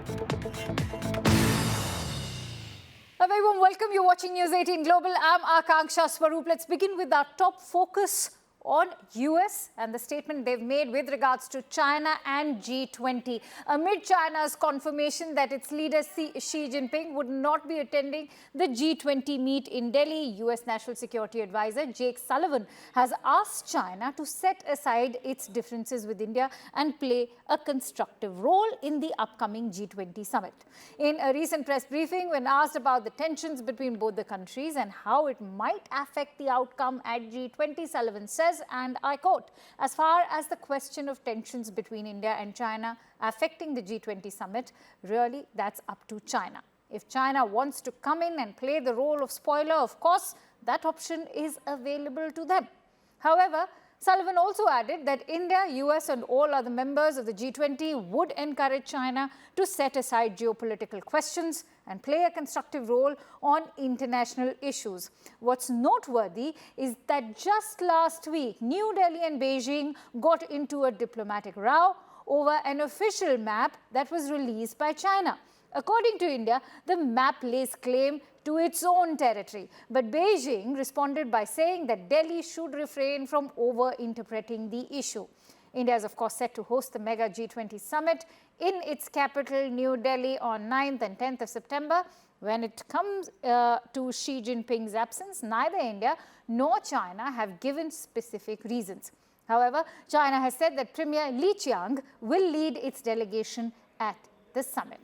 A very warm welcome. You're watching News 18 Global. I'm Akanksha Swaroop. Let's begin with our top focus on US and the statement they've made with regards to China and G20. Amid China's confirmation that its leader Xi Jinping would not be attending the G20 meet in Delhi, US National Security Advisor Jake Sullivan has asked China to set aside its differences with India and play a constructive role in the upcoming G20 summit. In a recent press briefing, when asked about the tensions between both the countries and how it might affect the outcome at G20, Sullivan says, and I quote, "As far as the question of tensions between India and China affecting the G20 summit, really that's up to China. If China wants to come in and play the role of spoiler, of course, that option is available to them." However, Sullivan also added that India, US and all other members of the G20 would encourage China to set aside geopolitical questions and play a constructive role on international issues. What's noteworthy is that just last week, New Delhi and Beijing got into a diplomatic row over an official map that was released by China. According to India, the map lays claim to its own territory, but Beijing responded by saying that Delhi should refrain from over-interpreting the issue. India is, of course, set to host the mega G20 summit in its capital, New Delhi, on 9th and 10th of September. When it comes to Xi Jinping's absence, neither India nor China have given specific reasons. However, China has said that Premier Li Qiang will lead its delegation at the summit.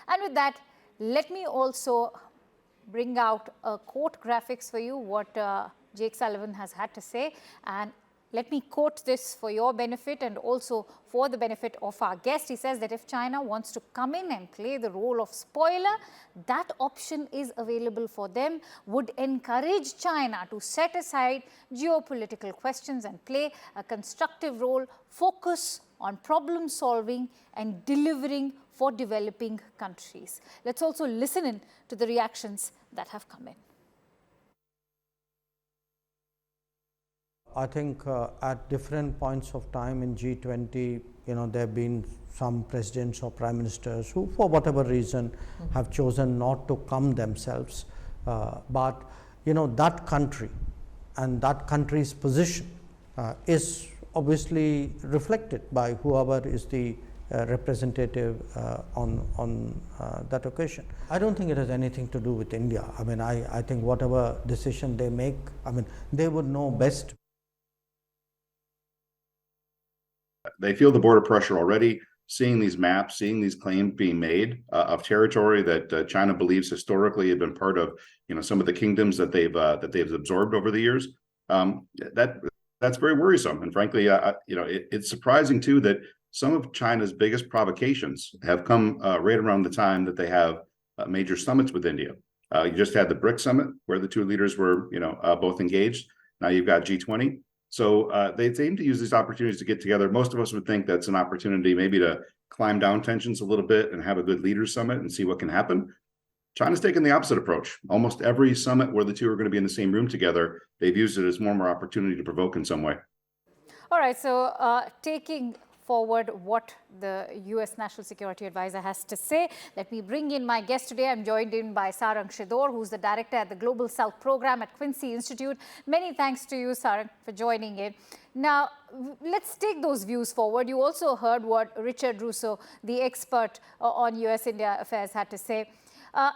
And with that, let me also bring out a quote graphics for you, what Jake Sullivan has had to say. And let me quote this for your benefit and also for the benefit of our guest. He says that if China wants to come in and play the role of spoiler, that option is available for them, would encourage China to set aside geopolitical questions and play a constructive role, focus on problem solving and delivering for developing countries. Let's also listen in to the reactions that have come in. I think at different points of time in G20, there have been some presidents or prime ministers who, for whatever reason, have chosen not to come themselves. But that country and that country's position is obviously reflected by whoever is the representative on that occasion. I don't think it has anything to do with India. I mean, I think whatever decision they make, they would know best. They feel the border pressure already, seeing these maps, seeing these claims being made of territory that China believes historically had been part of, some of the kingdoms that they've absorbed over the years. That's very worrisome, and frankly, it's surprising too that some of China's biggest provocations have come right around the time that they have major summits with India. You just had the BRICS summit where the two leaders were, both engaged. Now you've got G20. So they aim to use these opportunities to get together. Most of us would think that's an opportunity maybe to climb down tensions a little bit and have a good leaders summit and see what can happen. China's taken the opposite approach. Almost every summit where the two are going to be in the same room together, they've used it as more and more opportunity to provoke in some way. All right, so taking forward what the US National Security Advisor has to say, let me bring in my guest today. I'm joined in by Sarang Shidor, who's the director at the Global South Program at Quincy Institute. Many thanks to you, Sarang, for joining in. Now, let's take those views forward. You also heard what Richard Russo, the expert on US-India affairs, had to say.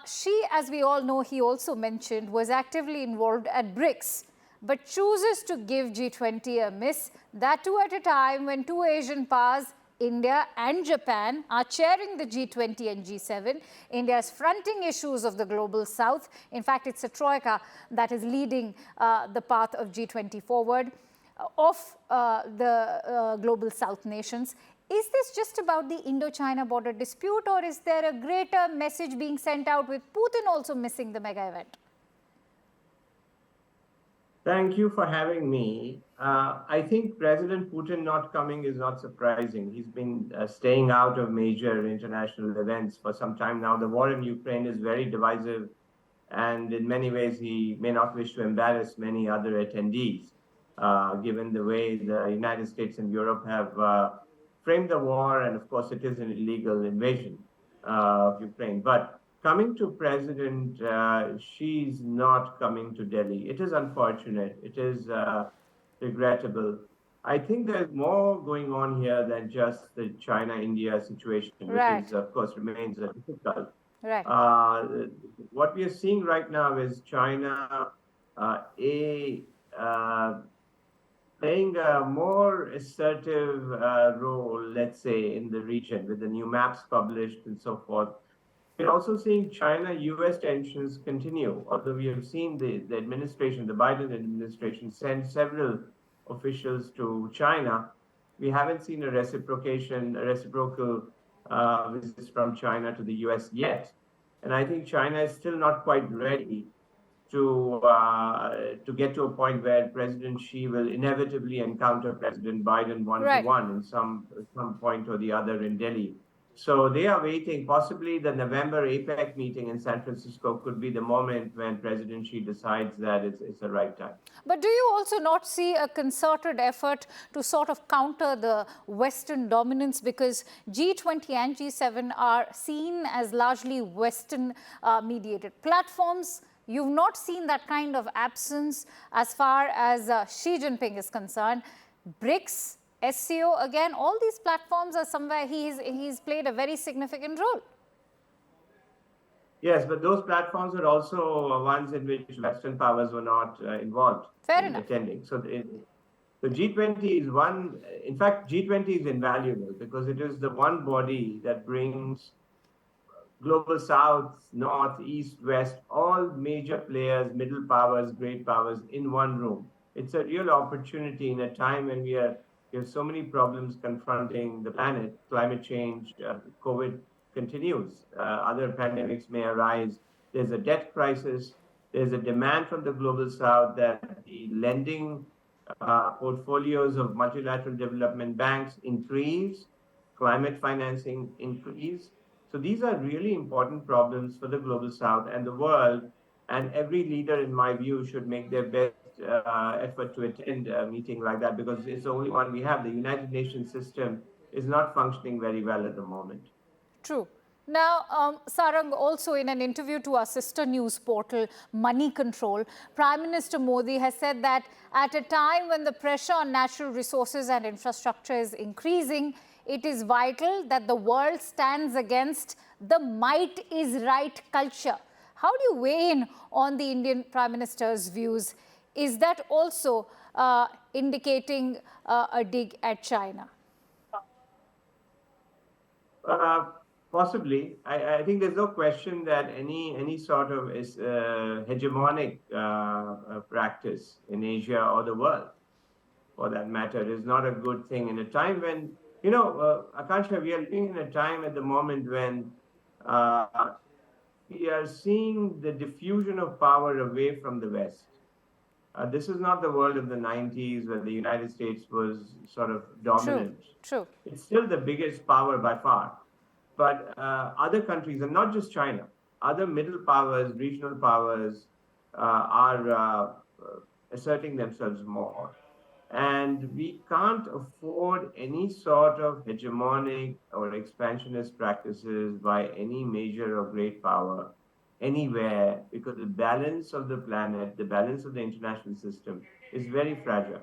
Xi, as we all know, he also mentioned, was actively involved at BRICS, but chooses to give G20 a miss, that too at a time when two Asian powers, India and Japan, are chairing the G20 and G7. India is fronting issues of the global south. In fact, it's a troika that is leading the path of G20 forward of the global south nations. Is this just about the Indo-China border dispute, or is there a greater message being sent out with Putin also missing the mega event? Thank you for having me. I think President Putin not coming is not surprising. He's been staying out of major international events for some time now. The war in Ukraine is very divisive, and in many ways he may not wish to embarrass many other attendees, given the way the United States and Europe have framed the war, and of course, it is an illegal invasion of Ukraine. But coming to President, she's not coming to Delhi. It is unfortunate. It is regrettable. I think there's more going on here than just the China-India situation, which Right. is, of course, remains difficult. Right. What we are seeing right now is China playing a more assertive role, let's say, in the region with the new maps published and so forth. We're also seeing China-US tensions continue, although we have seen the administration, the Biden administration, send several officials to China. We haven't seen a reciprocal visits from China to the US yet. And I think China is still not quite ready to get to a point where President Xi will inevitably encounter President Biden one-to-one in some point or the other in Delhi. So they are waiting. Possibly the November APEC meeting in San Francisco could be the moment when President Xi decides that it's the right time. But do you also not see a concerted effort to sort of counter the Western dominance, because G20 and G7 are seen as largely Western mediated platforms? You've not seen that kind of absence as far as Xi Jinping is concerned. BRICS, SCO, again, all these platforms are somewhere he's played a very significant role. Yes, but those platforms are also ones in which Western powers were not involved in attending. So the G20 is one, in fact, G20 is invaluable because it is the one body that brings global south, north, east, west, all major players, middle powers, great powers in one room. It's a real opportunity in a time when we have so many problems confronting the planet, climate change, COVID continues, other pandemics may arise. There's a debt crisis. There's a demand from the global south that the lending portfolios of multilateral development banks increase, climate financing increase. So these are really important problems for the global south and the world. And every leader, in my view, should make their best effort to attend a meeting like that, because it's the only one we have. The United Nations system is not functioning very well at the moment. True. Now, Sarang, also in an interview to our sister news portal, Money Control, Prime Minister Modi has said that at a time when the pressure on natural resources and infrastructure is increasing, it is vital that the world stands against the might is right culture. How do you weigh in on the Indian Prime Minister's views? Is that also indicating a dig at China? Possibly. I think there's no question that any sort of hegemonic practice in Asia or the world, for that matter, is not a good thing in a time when, Akansha, we are living in a time at the moment when we are seeing the diffusion of power away from the West. This is not the world of the 90s where the United States was sort of dominant. True. It's still the biggest power by far. But other countries, and not just China, other middle powers, regional powers are asserting themselves more. And we can't afford any sort of hegemonic or expansionist practices by any major or great power anywhere, because the balance of the planet, the balance of the international system is very fragile.